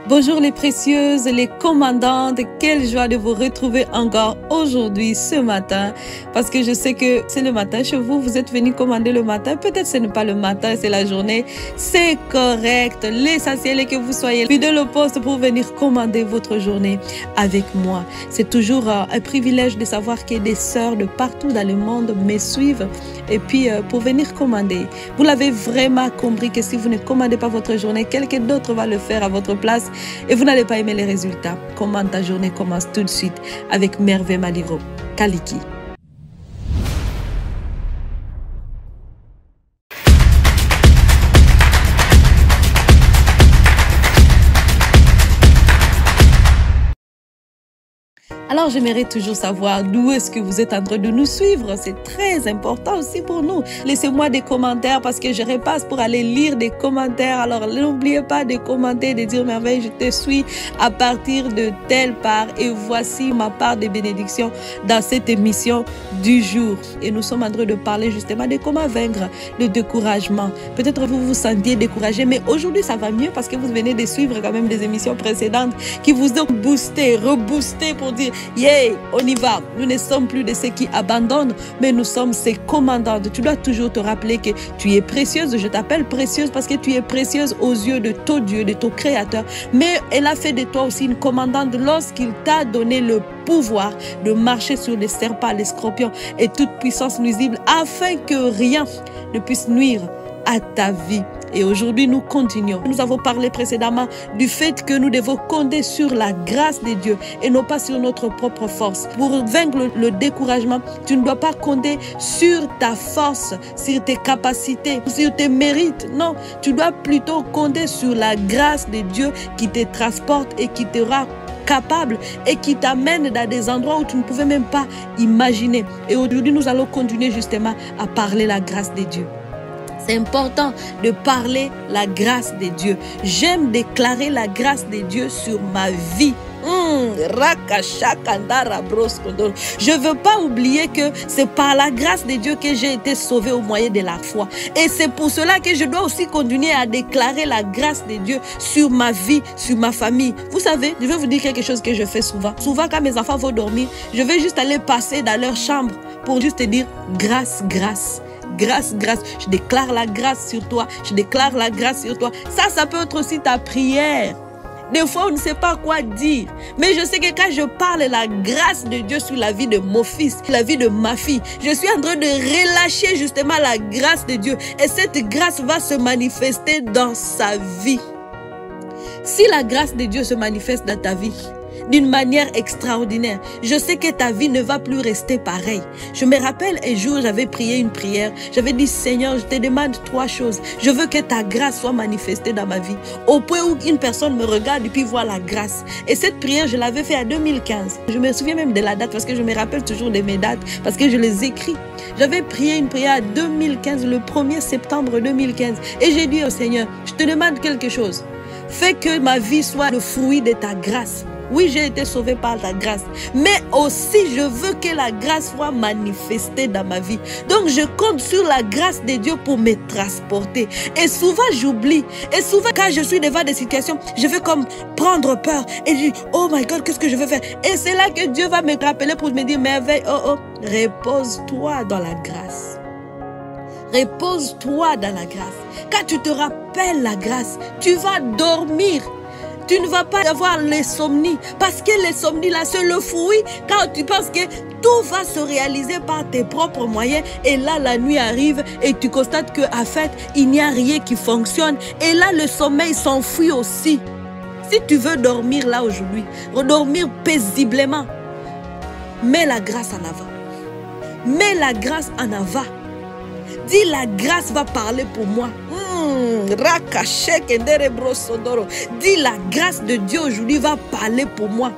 Bonjour les précieuses, les commandantes, quelle joie de vous retrouver encore aujourd'hui, ce matin, parce que je sais que c'est le matin chez vous, vous êtes venus commander le matin, peut-être ce n'est pas le matin, c'est la journée, c'est correct, l'essentiel est que vous soyez fidèles au poste pour venir commander votre journée avec moi. C'est toujours un privilège de savoir qu'il y a des sœurs de partout dans le monde me suivent et puis pour venir commander. Vous l'avez vraiment compris que si vous ne commandez pas votre journée, quelqu'un d'autre va le faire à votre place. Et vous n'allez pas aimer les résultats. Comment ta journée commence tout de suite avec Merveille Maliro Kaliki. Alors, j'aimerais toujours savoir d'où est-ce que vous êtes en train de nous suivre. C'est très important aussi pour nous. Laissez-moi des commentaires parce que je repasse pour aller lire des commentaires. Alors, n'oubliez pas de commenter, de dire Merveille, je te suis à partir de telle part. Et voici ma part de bénédiction dans cette émission du jour. Et nous sommes en train de parler justement de comment vaincre le découragement. Peut-être vous vous sentiez découragé, mais aujourd'hui, ça va mieux parce que vous venez de suivre quand même des émissions précédentes qui vous ont boosté, reboosté pour dire yeah, on y va. Nous ne sommes plus de ceux qui abandonnent, mais nous sommes ces commandantes. Tu dois toujours te rappeler que tu es précieuse. Je t'appelle précieuse parce que tu es précieuse aux yeux de ton Dieu, de ton Créateur. Mais elle a fait de toi aussi une commandante lorsqu'il t'a donné le pouvoir de marcher sur les serpents, les scorpions et toute puissance nuisible afin que rien ne puisse nuire à ta vie. Et aujourd'hui, nous continuons. Nous avons parlé précédemment du fait que nous devons compter sur la grâce de Dieu et non pas sur notre propre force. Pour vaincre le découragement, tu ne dois pas compter sur ta force, sur tes capacités, sur tes mérites. Non, tu dois plutôt compter sur la grâce de Dieu qui te transporte et qui te rend capable et qui t'amène dans des endroits où tu ne pouvais même pas imaginer. Et aujourd'hui, nous allons continuer justement à parler la grâce de Dieu. C'est important de parler la grâce de Dieu. J'aime déclarer la grâce de Dieu sur ma vie. Je ne veux pas oublier que c'est par la grâce de Dieu que j'ai été sauvé au moyen de la foi. Et c'est pour cela que je dois aussi continuer à déclarer la grâce de Dieu sur ma vie, sur ma famille. Vous savez, je vais vous dire quelque chose que je fais souvent. Souvent, quand mes enfants vont dormir, je vais juste aller passer dans leur chambre pour juste dire grâce, grâce. Grâce, grâce. Je déclare la grâce sur toi. Je déclare la grâce sur toi. Ça peut être aussi ta prière. Des fois, on ne sait pas quoi dire. Mais je sais que quand je parle la grâce de Dieu sur la vie de mon fils, la vie de ma fille, je suis en train de relâcher justement la grâce de Dieu. Et cette grâce va se manifester dans sa vie. Si la grâce de Dieu se manifeste dans ta vie, d'une manière extraordinaire, je sais que ta vie ne va plus rester pareille. Je me rappelle un jour, j'avais prié une prière. J'avais dit, Seigneur, je te demande 3 choses. Je veux que ta grâce soit manifestée dans ma vie. Au point où une personne me regarde et puis voit la grâce. Et cette prière, je l'avais fait en 2015. Je me souviens même de la date parce que je me rappelle toujours de mes dates parce que je les écris. J'avais prié une prière en 2015, le 1er septembre 2015. Et j'ai dit au Seigneur, je te demande quelque chose. Fais que ma vie soit le fruit de ta grâce. Oui, j'ai été sauvé par ta grâce. Mais aussi, je veux que la grâce soit manifestée dans ma vie. Donc, je compte sur la grâce de Dieu pour me transporter. Et souvent, j'oublie. Et souvent, quand je suis devant des situations, je vais comme prendre peur. Et je dis, oh my God, qu'est-ce que je vais faire? Et c'est là que Dieu va me rappeler pour me dire, Merveille, repose-toi dans la grâce. Repose-toi dans la grâce. Quand tu te rappelles la grâce, tu vas dormir. Tu ne vas pas avoir l'insomnie parce que l'insomnie là c'est le fruit quand tu penses que tout va se réaliser par tes propres moyens et là la nuit arrive et tu constates que en fait il n'y a rien qui fonctionne et là le sommeil s'enfuit aussi. Si tu veux dormir là aujourd'hui, redormir paisiblement, mets la grâce en avant. Mets la grâce en avant. Dis la grâce va parler pour moi. Dis la grâce de Dieu aujourd'hui va parler pour moi.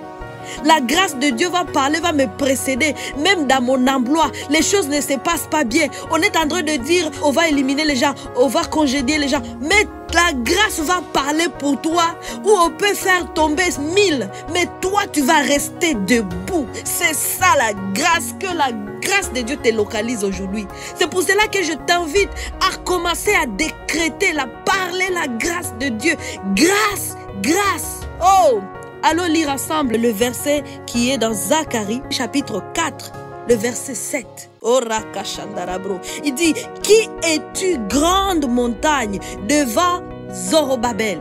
La grâce de Dieu va parler, va me précéder. Même dans mon emploi, les choses ne se passent pas bien. On est en train de dire, on va éliminer les gens, on va congédier les gens. Mais la grâce va parler pour toi. Ou on peut faire tomber 1000. Mais toi, tu vas rester debout. C'est ça la grâce, que la grâce de Dieu te localise aujourd'hui. C'est pour cela que je t'invite à commencer à décréter, à parler la grâce de Dieu. Grâce, grâce. Oh, Oh, allons lire ensemble le verset qui est dans Zacharie, chapitre 4, le verset 7. Oh, Rakashandarabro. Il dit, qui es-tu, grande montagne, devant Zorobabel?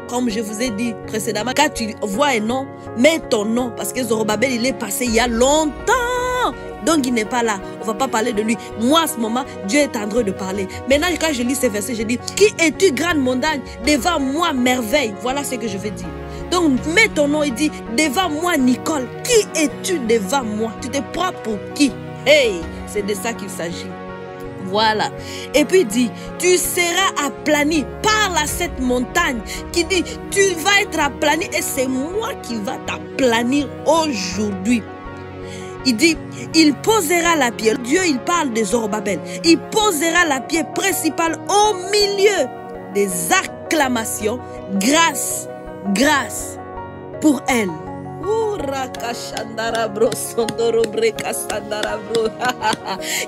Comme je vous ai dit précédemment, quand tu vois un nom, mets ton nom. Parce que Zorobabel, il est passé il y a longtemps. Donc il n'est pas là. On ne va pas parler de lui. Moi, à ce moment, Dieu est en train de parler. Maintenant, quand je lis ces versets, je dis, qui es-tu, grande montagne, devant moi, merveille? Voilà ce que je veux dire. Donc, mets ton nom et dis, devant moi, Nicole, qui es-tu devant moi? Tu te prends pour qui? Hey, c'est de ça qu'il s'agit. Voilà. Et puis il dit, tu seras aplani. Parle à cette montagne qui dit, tu vas être aplani et c'est moi qui va t'aplanir aujourd'hui. Il dit, il posera la pierre. Dieu, il parle de Zorobabel. Il posera la pierre principale au milieu des acclamations. Grâce, grâce pour elle.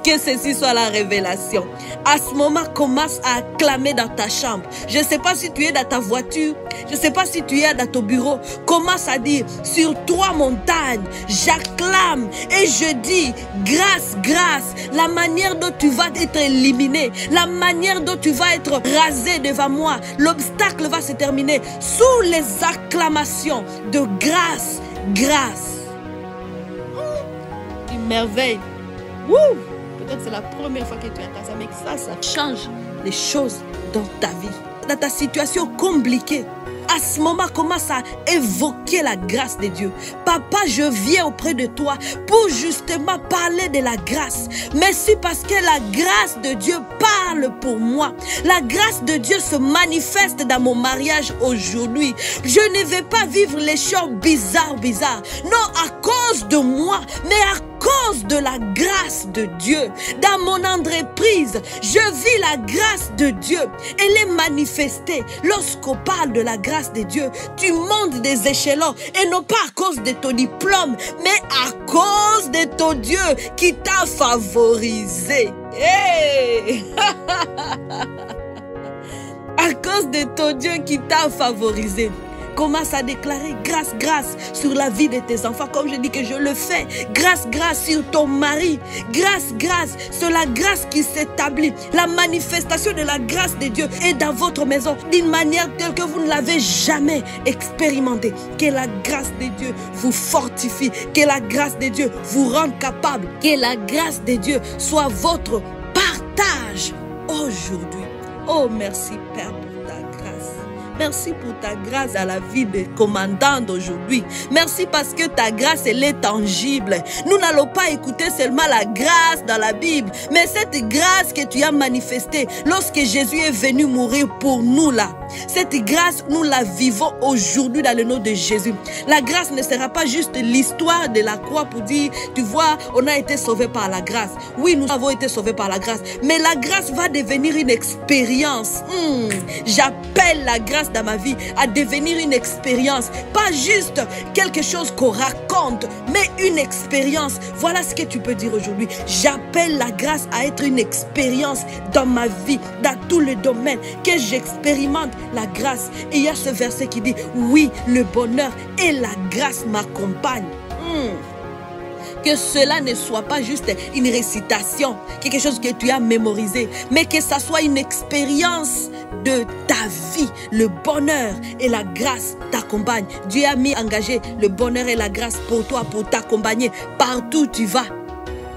Que ceci soit la révélation. À ce moment, commence à acclamer dans ta chambre. Je ne sais pas si tu es dans ta voiture. Je ne sais pas si tu es dans ton bureau. Commence à dire, sur 3 montagnes, j'acclame et je dis, grâce, grâce. La manière dont tu vas être éliminé, la manière dont tu vas être rasé devant moi, l'obstacle va se terminer sous les acclamations de grâce. Grâce. Une merveille. Peut-être c'est la première fois que tu entends ça, mais ça change les choses dans ta vie. Dans ta situation compliquée, à ce moment, commence à évoquer la grâce de Dieu. Papa, je viens auprès de toi pour justement parler de la grâce. Merci parce que la grâce de Dieu parle pour moi. La grâce de Dieu se manifeste dans mon mariage aujourd'hui. Je ne vais pas vivre les choses bizarres. Non, à cause de moi, mais à cause de la grâce de Dieu. Dans mon entreprise, je vis la grâce de Dieu. Elle est manifestée. Lorsqu'on parle de la grâce de Dieu, tu montes des échelons et non pas à cause de ton diplôme, mais à cause de ton Dieu qui t'a favorisé. Hey! À cause de ton Dieu qui t'a favorisé. Commence à déclarer grâce, grâce sur la vie de tes enfants. Comme je dis que je le fais. Grâce, grâce sur ton mari. Grâce, grâce sur la grâce qui s'établit. La manifestation de la grâce de Dieu est dans votre maison d'une manière telle que vous ne l'avez jamais expérimenté. Que la grâce de Dieu vous fortifie. Que la grâce de Dieu vous rende capable. Que la grâce de Dieu soit votre partage aujourd'hui. Oh, merci Père. Merci pour ta grâce à la vie des commandants d'aujourd'hui. Merci parce que ta grâce, elle est tangible. Nous n'allons pas écouter seulement la grâce dans la Bible, mais cette grâce que tu as manifestée lorsque Jésus est venu mourir pour nous là. Cette grâce, nous la vivons aujourd'hui dans le nom de Jésus. La grâce ne sera pas juste l'histoire de la croix pour dire, tu vois, on a été sauvés par la grâce. Oui, nous avons été sauvés par la grâce, mais la grâce va devenir une expérience. J'appelle la grâce dans ma vie à devenir une expérience, pas juste quelque chose qu'on raconte, mais une expérience. Voilà ce que tu peux dire aujourd'hui. J'appelle la grâce à être une expérience dans ma vie, dans tous les domaines, que j'expérimente la grâce. Et il y a ce verset qui dit, oui, le bonheur et la grâce m'accompagnent. Que cela ne soit pas juste une récitation, quelque chose que tu as mémorisé, mais que ça soit une expérience de ta vie. Le bonheur et la grâce t'accompagnent. Dieu a mis engagé le bonheur et la grâce pour toi, pour t'accompagner partout où tu vas.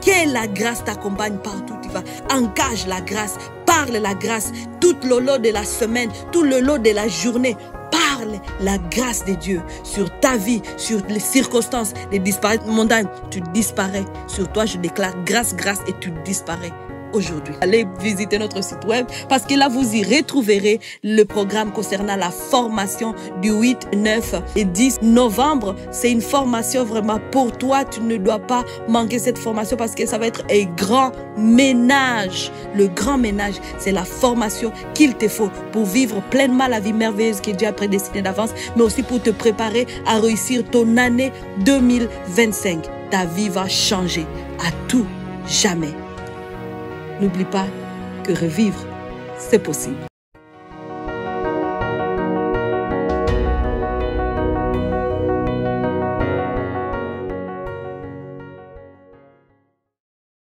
Que la grâce t'accompagne partout où tu vas. Engage la grâce, parle la grâce tout le long de la semaine, tout le long de la journée. Parle la grâce de Dieu sur ta vie, sur les circonstances, les disparaître montagnes. Tu disparais. Sur toi, je déclare grâce, grâce et tu disparais aujourd'hui. Allez visiter notre site web parce que là, vous y retrouverez le programme concernant la formation du 8, 9 et 10 novembre. C'est une formation vraiment pour toi. Tu ne dois pas manquer cette formation parce que ça va être un grand ménage. Le grand ménage, c'est la formation qu'il te faut pour vivre pleinement la vie merveilleuse que Dieu a prédestinée d'avance, mais aussi pour te préparer à réussir ton année 2025. Ta vie va changer à tout jamais. N'oublie pas que revivre, c'est possible.